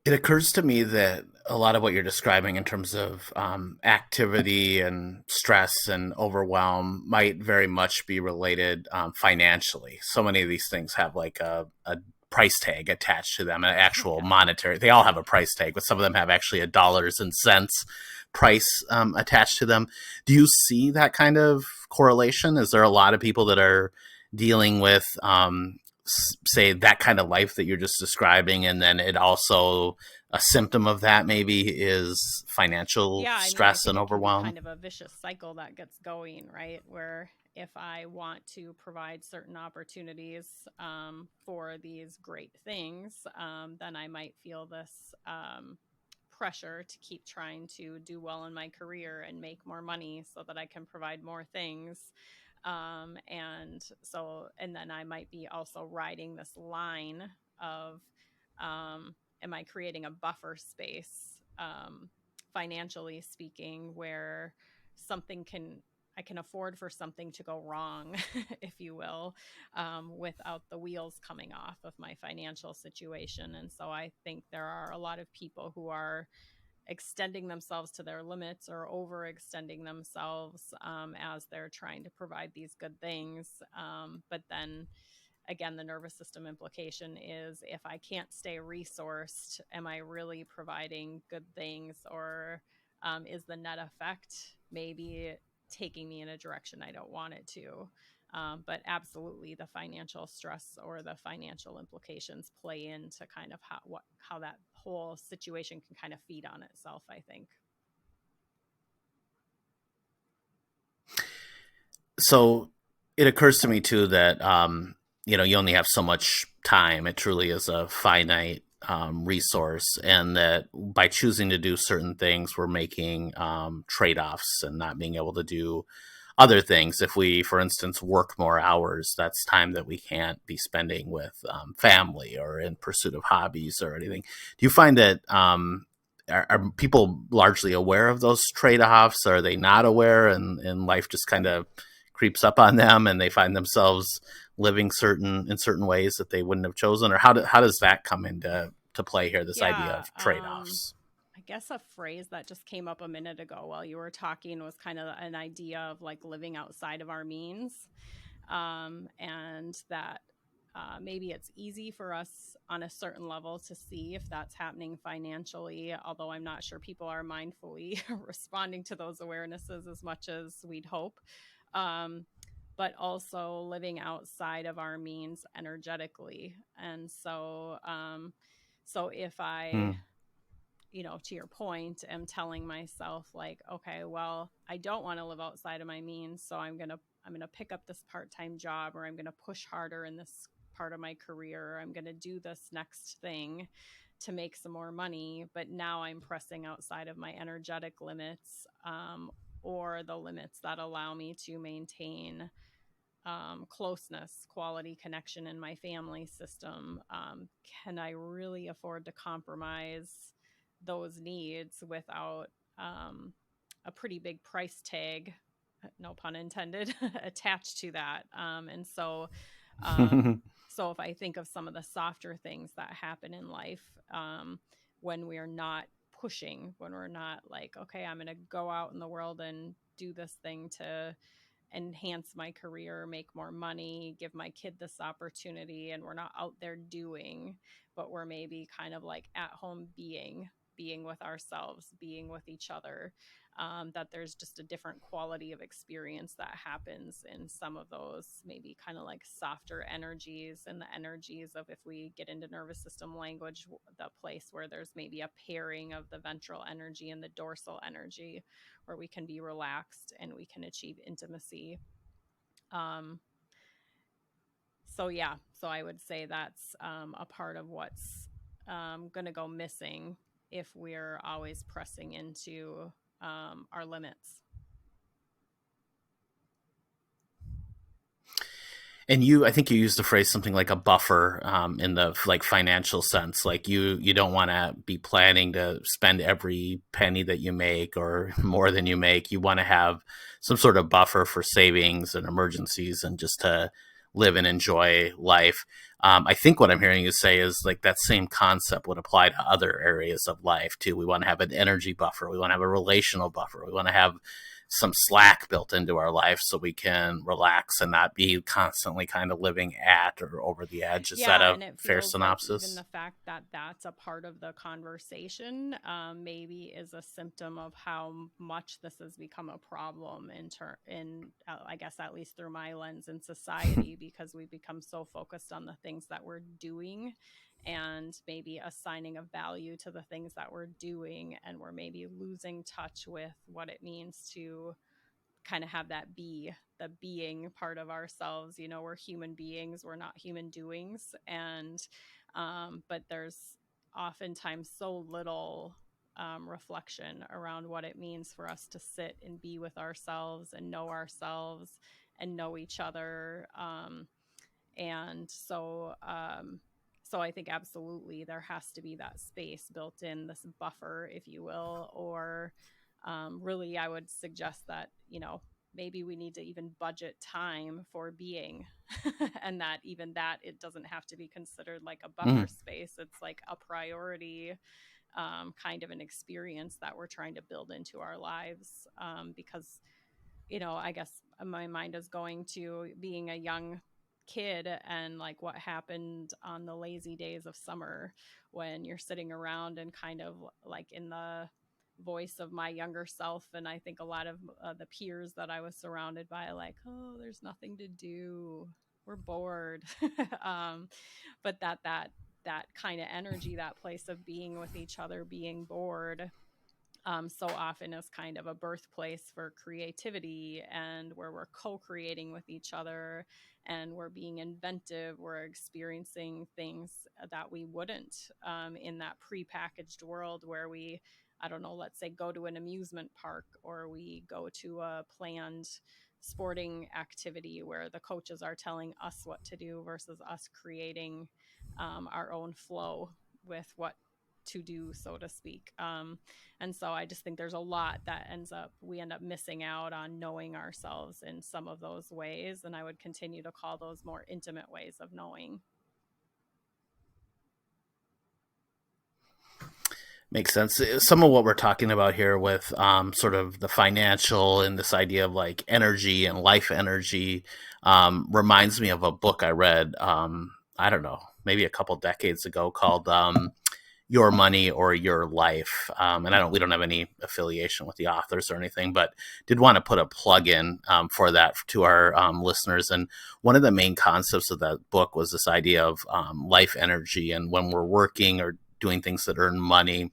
It occurs to me that a lot of what you're describing in terms of activity and stress and overwhelm might very much be related financially. So many of these things have like a price tag attached to them, an actual Yeah. monetary. They all have a price tag, but some of them have actually a dollars and cents price attached to them. Do you see that kind of correlation? Is there a lot of people that are dealing with say that kind of life that you're just describing, and then it also a symptom of that maybe is financial Yeah, I mean, I stress think and it can be overwhelm? kind of a vicious cycle that gets going, right? Where if I want to provide certain opportunities for these great things, then I might feel this pressure to keep trying to do well in my career and make more money so that I can provide more things. And then I might be also riding this line of, am I creating a buffer space, financially speaking, where something can, I can afford for something to go wrong, if you will, without the wheels coming off of my financial situation. And so I think there are a lot of people who are extending themselves to their limits or overextending themselves, as they're trying to provide these good things. But then again, the nervous system implication is, if I can't stay resourced, am I really providing good things? Or is the net effect maybe taking me in a direction I don't want it to? But absolutely, the financial stress or the financial implications play into kind of how that whole situation can kind of feed on itself, I think. So it occurs to me too that you only have so much time. It truly is a finite resource, and that by choosing to do certain things, we're making trade-offs and not being able to do other things. If we, for instance, work more hours, that's time that we can't be spending with family or in pursuit of hobbies or anything. Do you find that are people largely aware of those trade-offs? Are they not aware, and life just kind of creeps up on them, and they find themselves living certain ways that they wouldn't have chosen? Or how does that come into to play here? This idea Yeah. of trade-offs. I guess a phrase that just came up a minute ago while you were talking was kind of an idea of like living outside of our means. And that maybe it's easy for us on a certain level to see if that's happening financially, although I'm not sure people are mindfully responding to those awarenesses as much as we'd hope. Um, but also living outside of our means energetically. And so if I, Hmm. to your point, am telling myself like, okay, well, I don't want to live outside of my means, so I'm going to pick up this part-time job, or I'm going to push harder in this part of my career, or I'm going to do this next thing to make some more money, but now I'm pressing outside of my energetic limits, or the limits that allow me to maintain closeness, quality connection in my family system. Can I really afford to compromise those needs without a pretty big price tag, no pun intended, attached to that? Um, so if I think of some of the softer things that happen in life, when we're not pushing, when we're not like, okay, I'm going to go out in the world and do this thing to enhance my career, make more money, give my kid this opportunity, and we're not out there doing, but we're maybe kind of like at home being with ourselves, being with each other, that there's just a different quality of experience that happens in some of those maybe kind of like softer energies, and the energies of, if we get into nervous system language, the place where there's maybe a pairing of the ventral energy and the dorsal energy, where we can be relaxed and we can achieve intimacy. Um, so yeah, so I would say that's a part of what's going to go missing if we're always pressing into our limits. And I think you used the phrase something like a buffer in the like financial sense. Like you don't want to be planning to spend every penny that you make or more than you make. You want to have some sort of buffer for savings and emergencies, and just to live and enjoy life. I think what I'm hearing you say is like that same concept would apply to other areas of life too. We want to have an energy buffer. We want to have a relational buffer. We want to have some slack built into our life so we can relax and not be constantly kind of living at or over the edge. Is that Yeah, a and it fair feels like even synopsis? the fact that that's a part of the conversation maybe is a symptom of how much this has become a problem I guess at least through my lens in society, because we become so focused on the things that we're doing and maybe assigning a value to the things that we're doing, and we're maybe losing touch with what it means to kind of have that the being part of ourselves. We're human beings, we're not human doings. And but there's oftentimes so little reflection around what it means for us to sit and be with ourselves and know each other. And so I think absolutely there has to be that space built in, this buffer, if you will. Or really, I would suggest that, maybe we need to even budget time for being, and that even that, it doesn't have to be considered like a buffer Mm. space. It's like a priority, kind of an experience that we're trying to build into our lives. Because, I guess my mind is going to being a young kid and like what happened on the lazy days of summer, when you're sitting around and kind of like in the voice of my younger self. And I think a lot of the peers that I was surrounded by, like, oh, there's nothing to do, we're bored. um, but that kind of energy, that place of being with each other, being bored, so often is kind of a birthplace for creativity, and where we're co-creating with each other, and we're being inventive, we're experiencing things that we wouldn't, in that prepackaged world where we, I don't know, let's say go to an amusement park, or we go to a planned sporting activity where the coaches are telling us what to do versus us creating our own flow with what to do, so to speak. And so I just think there's a lot that we end up missing out on knowing ourselves in some of those ways. And I would continue to call those more intimate ways of knowing. Makes sense. Some of what we're talking about here with sort of the financial and this idea of like energy and life energy reminds me of a book I read, I don't know, maybe a couple decades ago called Your Money or Your Life. And we don't have any affiliation with the authors or anything, but did want to put a plug in for that to our listeners. And one of the main concepts of that book was this idea of life energy. And when we're working or doing things that earn money,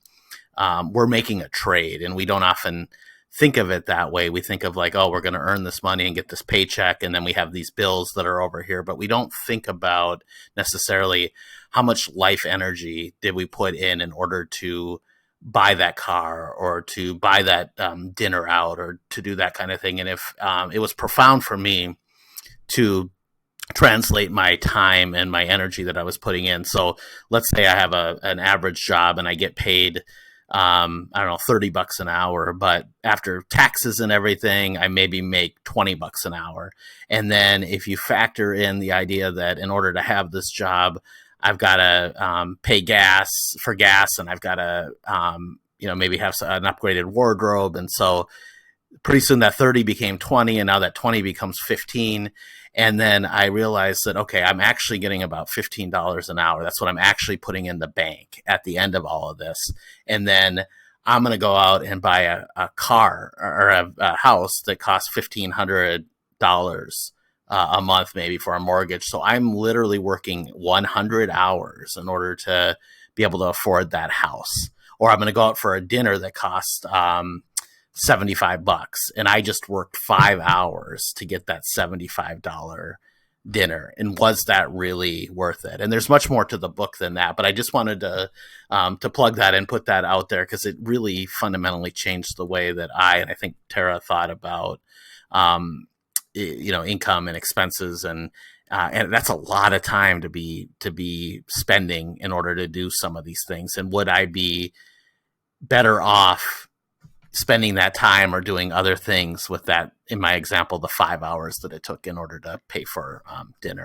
we're making a trade, and we don't often think of it that way. We think of like, oh, we're going to earn this money and get this paycheck, and then we have these bills that are over here, but we don't think about necessarily how much life energy did we put in order to buy that car or to buy that dinner out or to do that kind of thing. And if it was profound for me to translate my time and my energy that I was putting in. So let's say I have an average job and I get paid, I don't know, $30 an hour, but after taxes and everything, I maybe make $20 an hour. And then if you factor in the idea that in order to have this job, I've got to pay for gas, and I've got to, maybe have an upgraded wardrobe. And so pretty soon that 30 became 20, and now that 20 becomes 15. And then I realized that, okay, I'm actually getting about $15 an hour. That's what I'm actually putting in the bank at the end of all of this. And then I'm going to go out and buy a car or a house that costs $1,500 a month, maybe for a mortgage. So I'm literally working 100 hours in order to be able to afford that house. Or I'm going to go out for a dinner that costs, $75, and I just worked 5 hours to get that $75 dinner. And was that really worth it? And there's much more to the book than that, but I just wanted to plug that and put that out there, because it really fundamentally changed the way that and I think Tara thought about income and expenses, and that's a lot of time to be spending in order to do some of these things. And would I be better off spending that time or doing other things with that, in my example, the 5 hours that it took in order to pay for dinner?